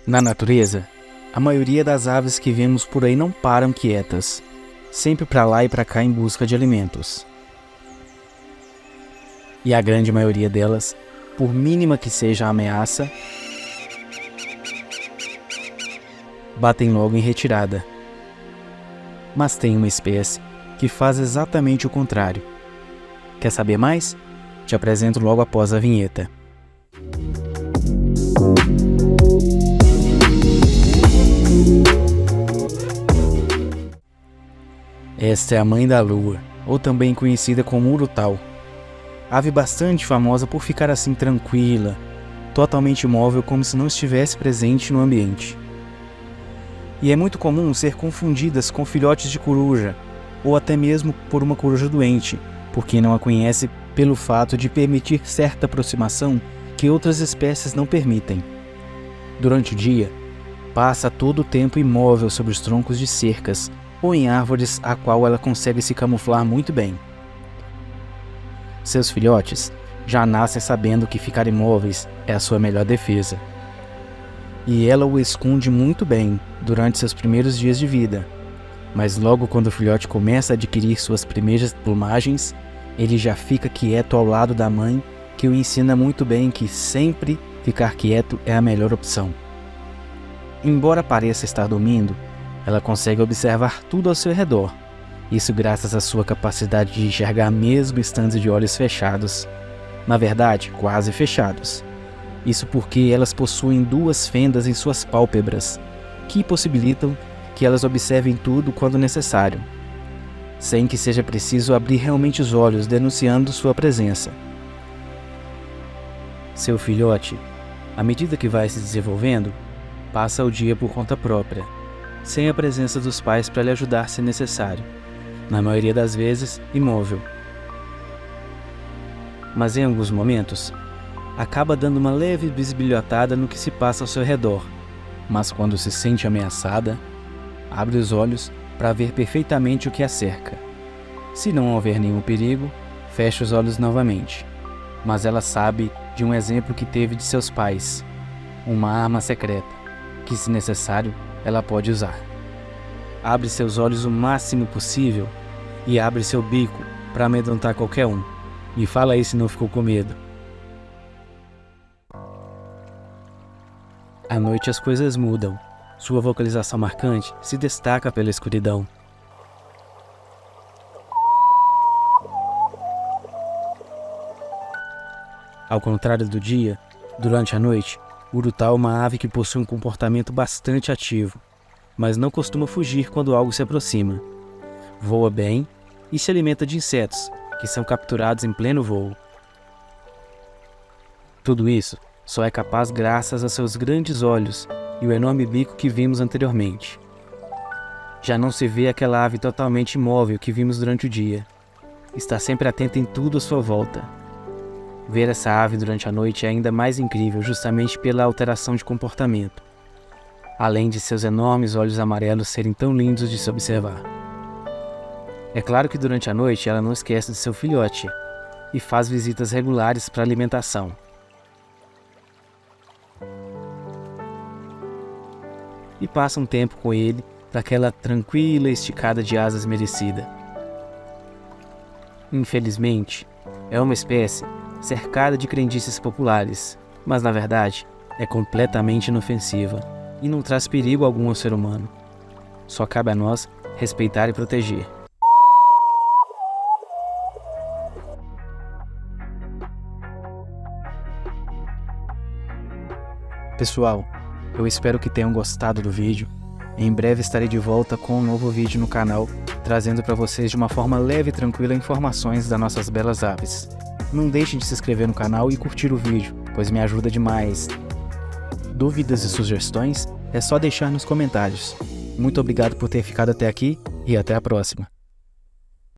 Na natureza, a maioria das aves que vemos por aí não param quietas, sempre para lá e para cá em busca de alimentos. E a grande maioria delas, por mínima que seja a ameaça, batem logo em retirada. Mas tem uma espécie que faz exatamente o contrário. Quer saber mais? Te apresento logo após a vinheta. Esta é a mãe da lua, ou também conhecida como urutau. Ave bastante famosa por ficar assim tranquila, totalmente imóvel, como se não estivesse presente no ambiente. E é muito comum ser confundidas com filhotes de coruja, ou até mesmo por uma coruja doente, por quem não a conhece pelo fato de permitir certa aproximação que outras espécies não permitem. Durante o dia, passa todo o tempo imóvel sobre os troncos de cercas ou em árvores a qual ela consegue se camuflar muito bem. Seus filhotes já nascem sabendo que ficar imóveis é a sua melhor defesa. E ela o esconde muito bem durante seus primeiros dias de vida, mas logo quando o filhote começa a adquirir suas primeiras plumagens, ele já fica quieto ao lado da mãe, que o ensina muito bem que sempre ficar quieto é a melhor opção. Embora pareça estar dormindo, ela consegue observar tudo ao seu redor, isso graças à sua capacidade de enxergar mesmo estando de olhos fechados. Na verdade, quase fechados. Isso porque elas possuem duas fendas em suas pálpebras, que possibilitam que elas observem tudo quando necessário, sem que seja preciso abrir realmente os olhos, denunciando sua presença. Seu filhote, à medida que vai se desenvolvendo, passa o dia por conta própria, sem a presença dos pais para lhe ajudar se necessário, na maioria das vezes imóvel. Mas em alguns momentos, acaba dando uma leve bisbilhotada no que se passa ao seu redor, mas quando se sente ameaçada, abre os olhos para ver perfeitamente o que a cerca. Se não houver nenhum perigo, fecha os olhos novamente, mas ela sabe de um exemplo que teve de seus pais, uma arma secreta, que se necessário, ela pode usar. Abre seus olhos o máximo possível e abre seu bico para amedrontar qualquer um. Me fala aí se não ficou com medo. À noite as coisas mudam. Sua vocalização marcante se destaca pela escuridão. Ao contrário do dia, durante a noite, o urutau é uma ave que possui um comportamento bastante ativo, mas não costuma fugir quando algo se aproxima. Voa bem e se alimenta de insetos, que são capturados em pleno voo. Tudo isso só é capaz graças a seus grandes olhos e o enorme bico que vimos anteriormente. Já não se vê aquela ave totalmente imóvel que vimos durante o dia. Está sempre atenta em tudo à sua volta. Ver essa ave durante a noite é ainda mais incrível justamente pela alteração de comportamento, além de seus enormes olhos amarelos serem tão lindos de se observar. É claro que durante a noite ela não esquece de seu filhote e faz visitas regulares para alimentação. E passa um tempo com ele para aquela tranquila esticada de asas merecida. Infelizmente, é uma espécie cercada de crendices populares, mas na verdade é completamente inofensiva e não traz perigo algum ao ser humano. Só cabe a nós respeitar e proteger. Pessoal, eu espero que tenham gostado do vídeo. Em breve estarei de volta com um novo vídeo no canal, trazendo para vocês de uma forma leve e tranquila informações das nossas belas aves. Não deixem de se inscrever no canal e curtir o vídeo, pois me ajuda demais. Dúvidas e sugestões é só deixar nos comentários. Muito obrigado por ter ficado até aqui e até a próxima.